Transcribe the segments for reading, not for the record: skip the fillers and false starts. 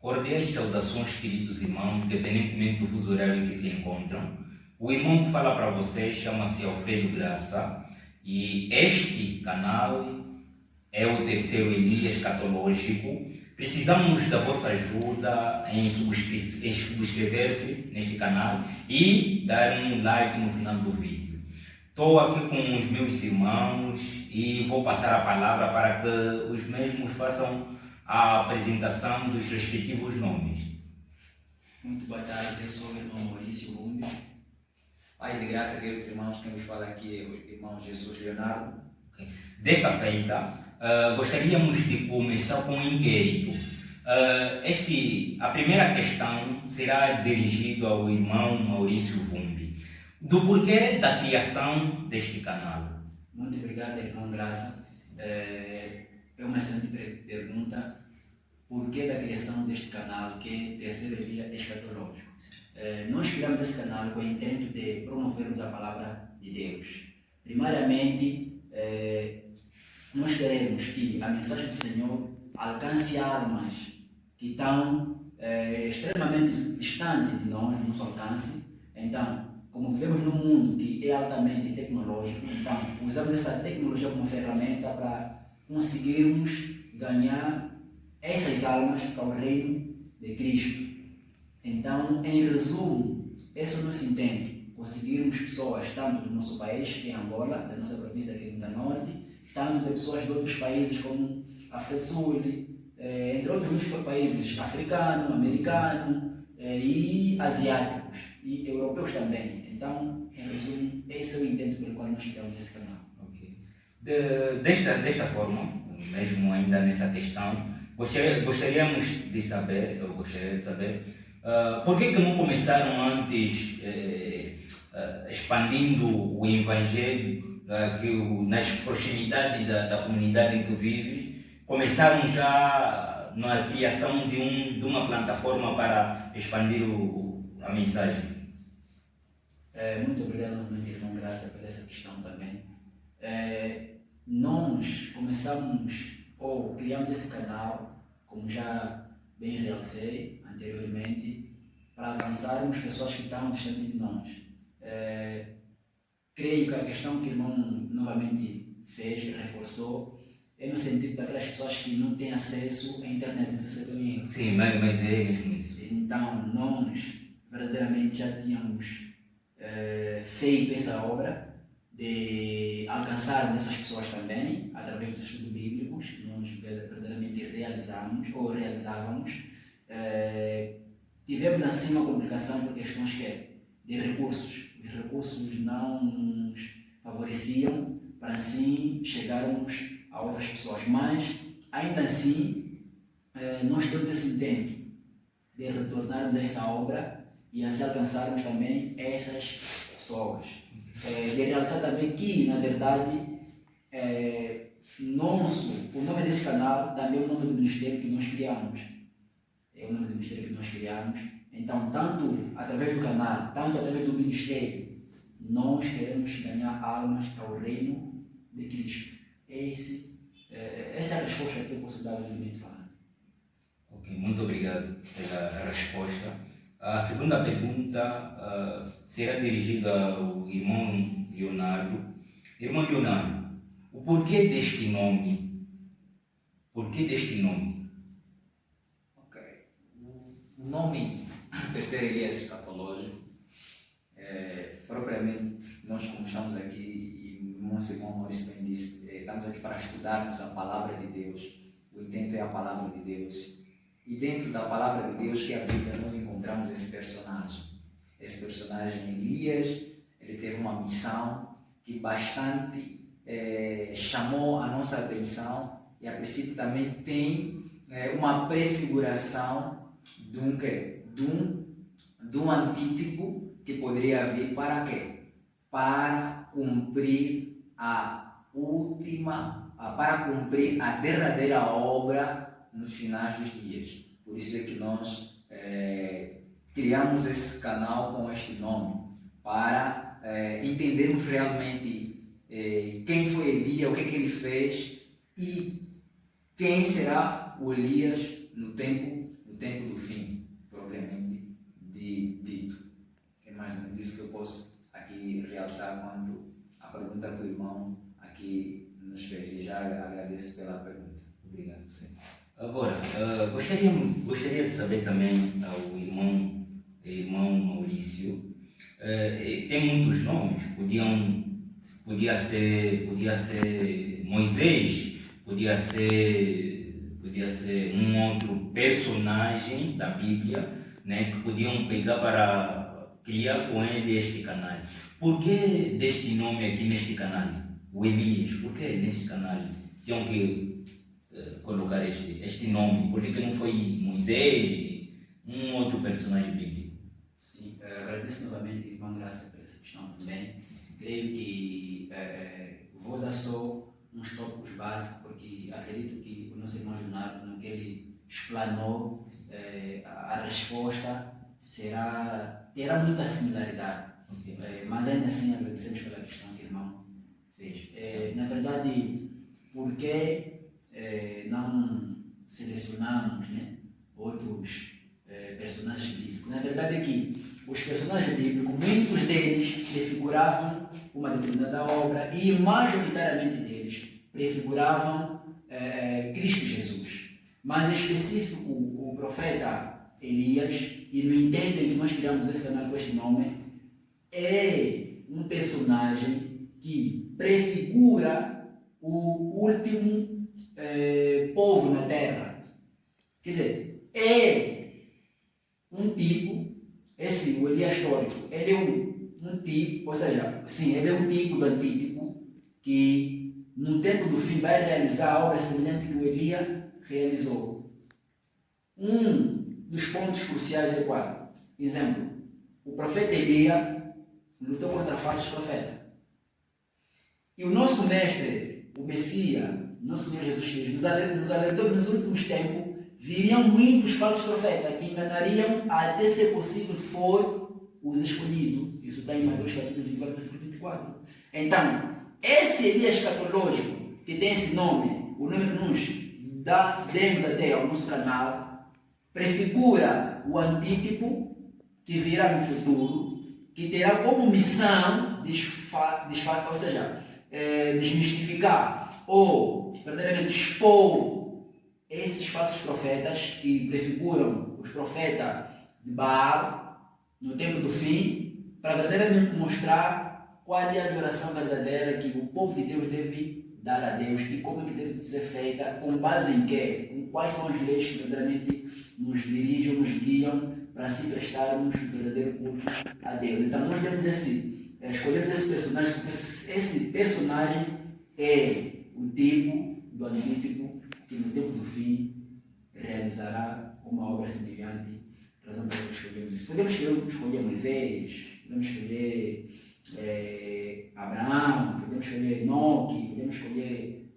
Cordiais saudações, queridos irmãos, independentemente do fuso horário em que se encontram. O irmão que fala para vocês chama-se Alfredo Graça e este canal é o terceiro Elias Catológico. Precisamos da vossa ajuda em subscrever-se neste canal e dar um like no final do vídeo. Estou aqui com os meus irmãos e vou passar a palavra para que os mesmos façam a apresentação dos respectivos nomes. Muito boa tarde, eu sou o irmão Maurício Rumbi. Paz e graça, queridos irmãos, quem vos fala aqui é o irmão Jesus Leonardo. Desta feita, gostaríamos de começar com um inquérito. A primeira questão será dirigida ao irmão Maurício Rumbi, do porquê da criação deste canal. Muito obrigado, irmão Graça. É uma excelente pergunta. Por que da criação deste canal, que é Terceiro Elias Escatológico? Nós criamos esse canal com o intento de promovermos a palavra de Deus. Primariamente, nós queremos que a mensagem do Senhor alcance almas que estão extremamente distantes de nós, no nosso alcance. Então, como vivemos num mundo que é altamente tecnológico, então usamos essa tecnologia como ferramenta para conseguirmos ganhar essas almas para o reino de Cristo. Então, em resumo, esse é o nosso intento: conseguirmos pessoas tanto do nosso país, que é Angola, da nossa província aqui do Norte, tanto de pessoas de outros países como África do Sul, entre outros muitos países africanos, americanos e asiáticos e europeus também. Então, em resumo, esse é o intento pelo qual nós criamos esse canal. Okay. Desta forma, mesmo ainda nessa questão, gostaríamos de saber, por que não começaram antes expandindo o Evangelho nas proximidades da comunidade em que vives? Começaram já na criação de uma plataforma para expandir a mensagem? Muito obrigado novamente, irmão Graça, por essa questão também. Nós começamos ou criamos esse canal, como já bem realcei anteriormente, para alcançarmos pessoas que estão distantes de nós. Creio que a questão que o irmão novamente fez, reforçou, é no sentido daquelas pessoas que não têm acesso à internet, não sei se eu tenho. Sim, mas é mesmo isso. Então, nós verdadeiramente já tínhamos feito essa obra de alcançarmos essas pessoas também, através dos estudos bíblicos, nós verdadeiramente realizávamos. Tivemos assim uma complicação por questões de recursos. Os recursos não nos favoreciam para assim chegarmos a outras pessoas, mas ainda assim nós temos esse intento de retornarmos a essa obra e assim alcançarmos também essas pessoas. De realizar também que, na verdade, o nome desse canal também é o nome do ministério que nós criamos. É o nome do ministério que nós criamos. Então, tanto através do canal, tanto através do ministério, nós queremos ganhar almas para o reino de Cristo. Essa é a resposta que eu posso dar livremente falando. Ok, muito obrigado pela resposta. A segunda pergunta será dirigida ao irmão Leonardo. Irmão Leonardo, o porquê deste nome? Porquê deste nome? Ok. O nome Terceiro Elias Escatológico, propriamente, nós como estamos aqui, e o nosso irmão Maurício bem disse, estamos aqui para estudarmos a palavra de Deus. O intento é a palavra de Deus. E dentro da palavra de Deus, que é a Bíblia, nós encontramos esse personagem. Esse personagem, Elias, ele teve uma missão que bastante chamou a nossa atenção e a princípio também tem uma prefiguração de um antítipo que poderia vir para quê? Para cumprir para cumprir a derradeira obra nos finais dos dias. Por isso é que nós criamos esse canal com este nome, para entendermos realmente quem foi Elias, o que ele fez e quem será o Elias no tempo do mais ou menos isso que eu posso aqui realçar quanto à pergunta que o irmão aqui nos fez. E já agradeço pela pergunta. Obrigado, sim. Agora, gostaria de saber também ao irmão Maurício, tem muitos nomes, podia ser Moisés, podia ser um outro personagem da Bíblia, né, que podiam pegar para criar com ele este canal. Por que deste nome aqui neste canal? O Elias, por que neste canal tinham que colocar este nome? Porque que não foi Moisés, um outro personagem bíblico? Sim, agradeço novamente, irmão Graça, por essa questão também. Creio que vou dar só uns tópicos básicos, porque acredito que o nosso irmão Leonardo, no que ele explanou, a resposta terá muita similaridade. Okay. Mas ainda assim agradecemos pela questão que o irmão fez. Na verdade, por que não selecionamos, né, outros personagens bíblicos? Na verdade é que os personagens bíblicos, muitos deles prefiguravam uma determinada obra e majoritariamente deles prefiguravam Cristo Jesus. Mas em específico o profeta Elias, e no intento em que nós criamos esse canal com este nome, é um personagem que prefigura o último povo na terra. Quer dizer, é um tipo, o Elias histórico, ele é um tipo, ou seja, sim, ele é um tipo do antítipo que no tempo do fim vai realizar a obra semelhante que o Elias realizou. Um dos pontos cruciais é qual? Exemplo, o profeta Elias lutou contra falsos profetas. E o nosso mestre, o Messias, nosso Senhor Jesus Cristo, nos alertou que nos últimos tempos viriam muitos falsos profetas que enganariam até, se possível, for os escolhidos. Isso está em Mateus capítulo 24, versículo 24. Então, esse Elias escatológico, que tem esse nome, o nome que nos demos até ao nosso canal, prefigura o antítipo que virá no futuro, que terá como missão ou seja, desmistificar ou verdadeiramente expor esses falsos profetas que prefiguram os profetas de Baal no tempo do fim, para verdadeiramente mostrar qual é a adoração verdadeira que o povo de Deus deve dar a Deus e como é que deve ser feita, com base em quê? Com quais são as leis que verdadeiramente nos dirigem, nos guiam para assim prestarmos o verdadeiro culto a Deus. Então nós temos escolhemos esse personagem porque esse personagem é o tipo do antítipo que no tempo do fim realizará uma obra semelhante. Razão para escolhermos isso. Podemos escolher Moisés, podemos escolher Abraão, podemos escolher Enoque, podemos escolher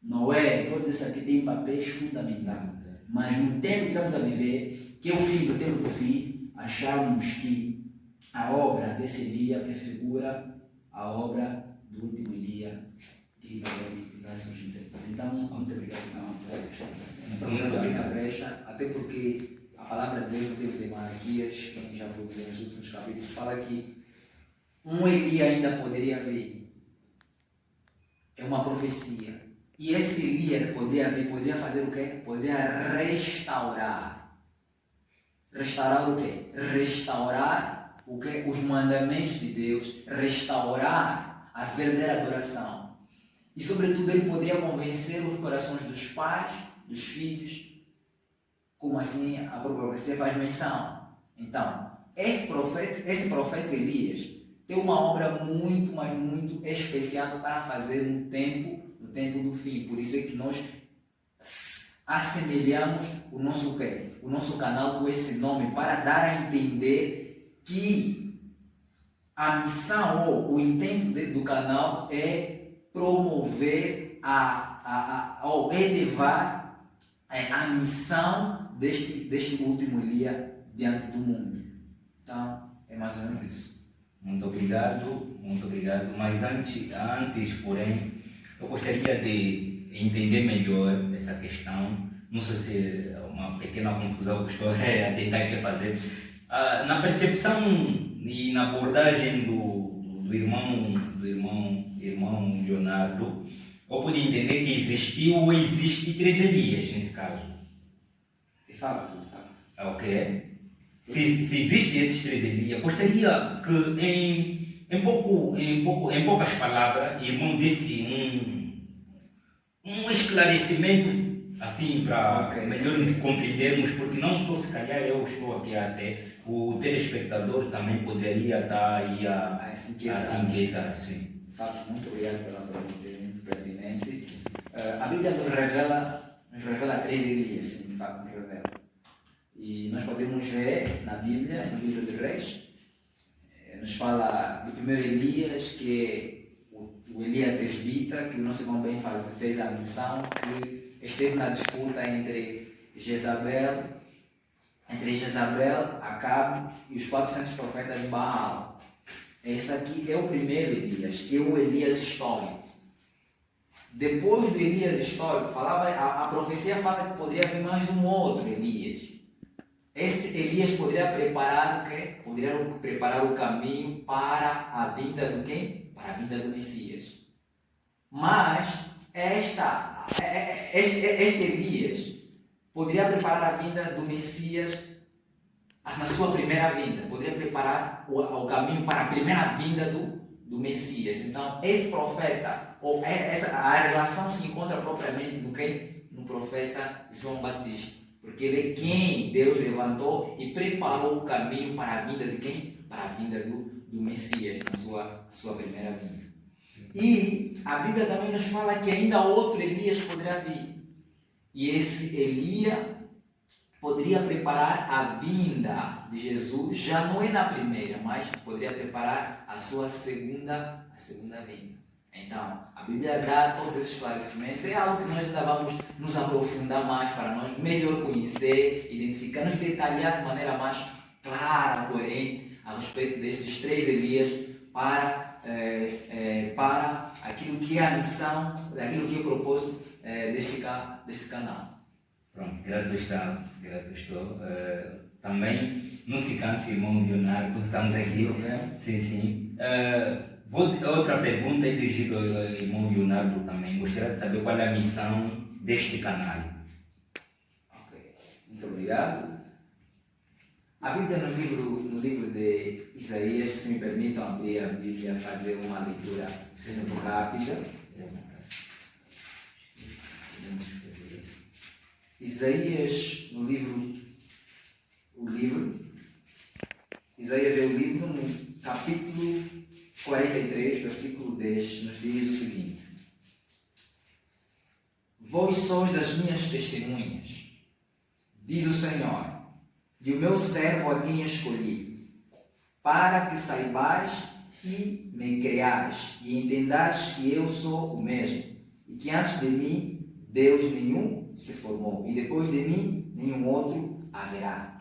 Noé, todos esses aqui têm papéis fundamentais. Mas no tempo que estamos a viver, que é o fim do tempo do fim, achamos que a obra desse dia prefigura a obra do último dia que vai surgir. Então, muito obrigado por essa questão. Muito obrigado, brecha, até porque a palavra de Deus no livro de Malaquias, quem já pôde ler nos últimos capítulos, fala que um Eli ainda poderia vir. É uma profecia. E esse Eli poderia vir, poderia fazer o quê? Poderia restaurar. Restaurar o quê? Restaurar o quê? Os mandamentos de Deus, restaurar a verdadeira adoração. E sobretudo ele poderia convencer os corações dos pais, dos filhos, como assim a própria profecia faz menção. Então, esse profeta Elias tem uma obra muito, mas muito especial para fazer no tempo do fim. Por isso é que nós assemelhamos o nosso canal com esse nome, para dar a entender que a missão ou o intento do canal é promover ou elevar a missão deste último dia diante do mundo. Então, é mais ou menos isso. Muito obrigado. Mas antes, porém, eu gostaria de entender melhor essa questão. Não sei se é uma pequena confusão que estou a tentar aqui fazer. Na percepção e na abordagem do irmão Leonardo, eu pude entender que existiu ou existe 3 Elias nesse caso. Fala. Ok? Se existem esses 3 Elias, gostaria que em poucas palavras, irmão desse um esclarecimento assim para melhor nos compreendermos, porque não só se calhar eu estou aqui até, o telespectador também poderia estar aí a se inquietar. Sim. Muito obrigado pela pergunta, é muito pertinente. A Bíblia nos revela 3 Elias, sim, de fato nos revela. E nós podemos ver na Bíblia, no livro de Reis, nos fala do primeiro Elias, que é o Elias Tesbita, que o nosso irmão bem fez a menção, que esteve na disputa entre Jezabel, Acabe e os 400 profetas de Baal. Esse aqui é o primeiro Elias, que é o Elias histórico. Depois do Elias histórico, a profecia fala que poderia haver mais um outro Elias. Esse Elias poderia preparar o quê? Poderia preparar o caminho para a vinda do quem? Para a vinda do Messias. Mas este Elias poderia preparar a vinda do Messias na sua primeira vinda. Poderia preparar o caminho para a primeira vinda do Messias. Então, esse profeta, a relação se encontra propriamente no profeta João Batista. Porque ele é quem Deus levantou e preparou o caminho para a vinda de quem? Para a vinda do Messias, na sua primeira vinda. E a Bíblia também nos fala que ainda outro Elias poderá vir. E esse Elias poderia preparar a vinda de Jesus, já não é na primeira, mas poderia preparar a sua segunda vinda. Então, a Bíblia dá todos esses esclarecimentos, é algo que nós ainda vamos nos aprofundar mais para nós melhor conhecer, identificar, nos detalhar de maneira mais clara, coerente, a respeito desses 3 Elias para aquilo que é a missão, aquilo que é o propósito deste canal. Pronto, grato estou. Também não se canse, irmão Leonardo, estamos aqui. Sim. Outra pergunta é dirigida ao irmão Leonardo também. Gostaria de saber qual é a missão deste canal. Ok, muito obrigado. A Bíblia no livro de Isaías, se me permitam abrir a Bíblia, fazer uma leitura muito rápida. Isaías, Isaías é o livro, no capítulo 43, versículo 10, nos diz o seguinte: Vós sois as minhas testemunhas, diz o Senhor, e o meu servo a quem escolhi, para que saibais e me creais, e entendais que eu sou o mesmo, e que antes de mim Deus nenhum se formou, e depois de mim nenhum outro haverá.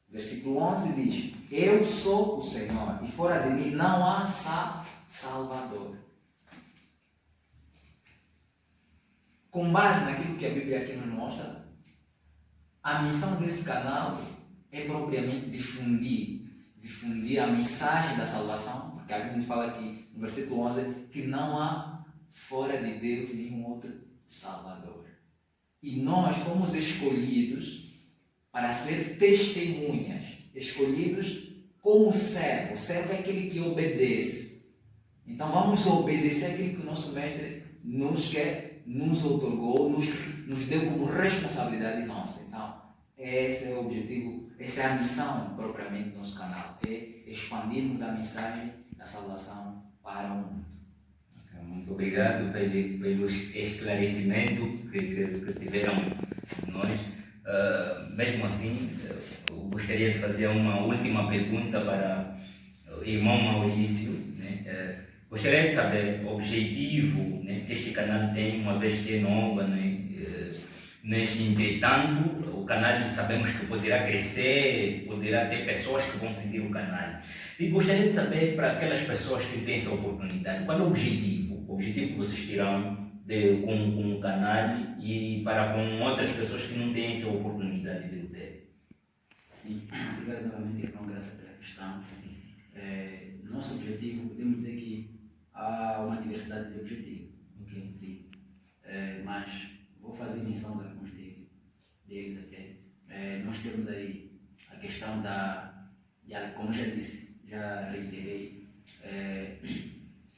Versículo 11 diz: Eu sou o Senhor, e fora de mim não há Salvador. Com base naquilo que a Bíblia aqui nos mostra, a missão desse canal é propriamente difundir a mensagem da salvação, porque a Bíblia nos fala aqui no versículo 11 que não há fora de Deus nenhum outro Salvador. E nós fomos escolhidos para ser testemunhas, escolhidos como servo. O servo é aquele que obedece. Então vamos obedecer aquilo que o nosso mestre nos otorgou, nos deu como responsabilidade nossa. Então, esse é o objetivo, essa é a missão propriamente do nosso canal, é expandirmos a mensagem da salvação para o mundo. Muito obrigado pelo esclarecimento que tiveram nós. Mesmo assim, eu gostaria de fazer uma última pergunta para o irmão Maurício. Gostaria de saber o objetivo que este canal tem, uma vez que é nova. Entretanto, o canal sabemos que poderá crescer, poderá ter pessoas que vão seguir o canal. E gostaria de saber, para aquelas pessoas que têm essa oportunidade, qual é o objetivo que vocês terão com o canal e para com outras pessoas que não têm essa oportunidade de ter? Sim, obrigado novamente, irmão, graças pela questão. Nosso objetivo, podemos dizer que há uma diversidade de objetivos. Ok. Sim. Mas vou fazer menção de alguns deles até. Nós temos aí a questão como já disse, já reiterei,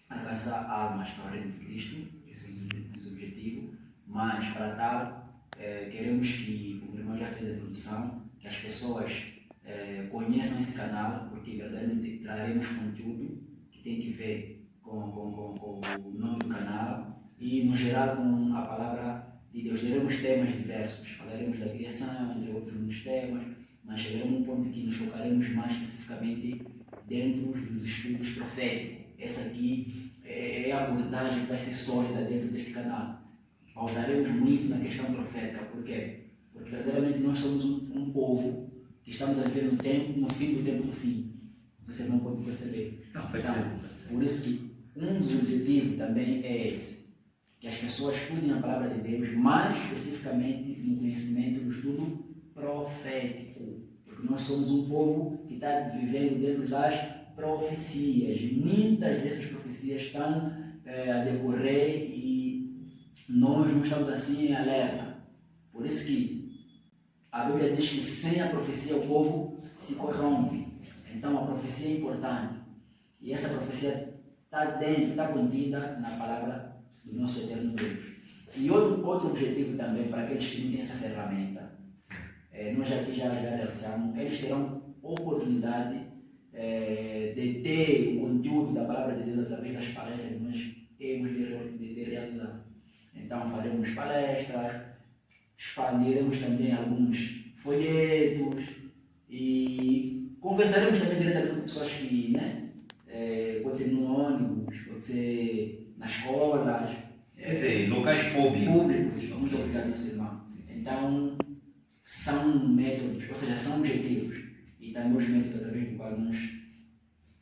alcançar almas para o reino de Cristo, esse é o objetivo, mas para tal, queremos que, como o irmão já fez a introdução, que as pessoas conheçam esse canal, porque verdadeiramente traremos conteúdo que tem que ver com o nome do canal e, no geral, com a palavra de Deus. Teremos temas diversos, falaremos da criação, entre outros muitos temas, mas chegaremos a um ponto que nos focaremos mais especificamente dentro dos estudos proféticos. Essa aqui é a abordagem que vai ser sólida dentro deste canal. Pautaremos muito na questão profética. Por quê? Porque verdadeiramente nós somos um povo que estamos a viver no fim do tempo do fim. Você não pode perceber. Não, percebo. Por isso que um dos objetivos também é esse, que as pessoas estudem a palavra de Deus, mais especificamente no conhecimento do estudo profético. Porque nós somos um povo que está vivendo dentro das profecias. Muitas dessas profecias estão a decorrer e nós não estamos assim em alerta. Por isso que a Bíblia diz que sem a profecia o povo se corrompe. Então a profecia é importante. E essa profecia está contida na palavra do nosso eterno Deus. E outro objetivo também para aqueles que não têm essa ferramenta, nós aqui já realizamos, eles terão oportunidade de ter o conteúdo da palavra de Deus através das palestras que nós hemos de realizar. Então faremos palestras, expandiremos também alguns folhetos e conversaremos também diretamente com pessoas que, pode ser no ônibus, pode ser nas escolas, Quer dizer, locais públicos. Muito obrigado, meu irmão. Então, são métodos, ou seja, são objetivos e também os métodos através do qual nós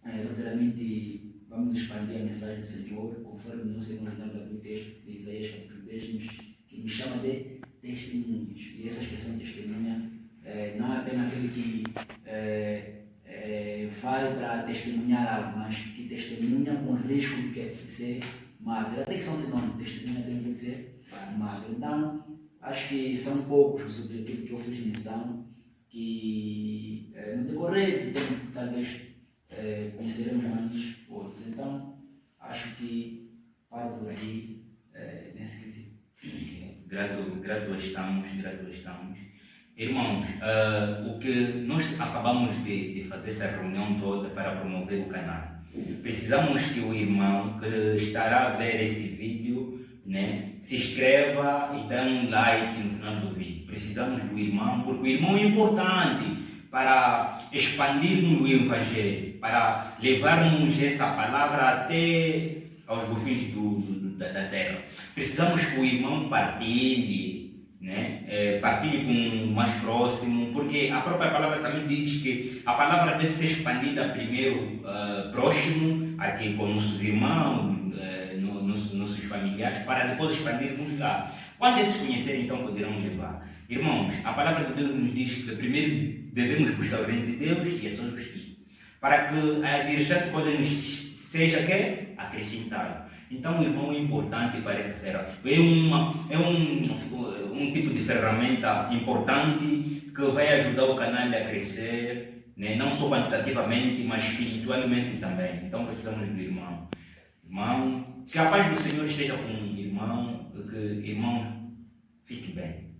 verdadeiramente vamos expandir a mensagem do Senhor, conforme nós temos dado o texto de Isaías capítulo 10, que nos chama de testemunhas. E essa expressão testemunha não é apenas aquele que vai para testemunhar algo, mas que testemunha com risco de ser magro. Até que são sinônimos, testemunha tem que ser magro. Então, acho que são poucos os objetivos que eu fiz menção, que no decorrer do tempo talvez conheceremos mais outros. Então, acho que paro por aí nesse quesito. Grato estamos. Irmãos, o que nós acabamos de fazer essa reunião toda para promover o canal. Precisamos que o irmão que estará a ver esse vídeo, se inscreva e dê um like no final do vídeo. Precisamos do irmão, porque o irmão é importante para expandirmos o Evangelho, para levarmos essa palavra até aos confins da terra. Precisamos que o irmão partilhe, partilhe com o mais próximo, porque a própria palavra também diz que a palavra deve ser expandida primeiro próximo, aqui com nossos irmãos, nossos familiares, para depois expandirmos lá. Quando esses conhecerem, então poderão levar. Irmãos, a palavra de Deus nos diz que primeiro devemos buscar o reino de Deus e a sua justiça, para que a restante coisa nos seja acrescentada. Então o irmão é importante para essa ferramenta. É um tipo de ferramenta importante que vai ajudar o canal a crescer, não só quantitativamente, mas espiritualmente também. Então precisamos do irmão. Irmão, que a paz do Senhor esteja com o irmão, que o irmão fique bem.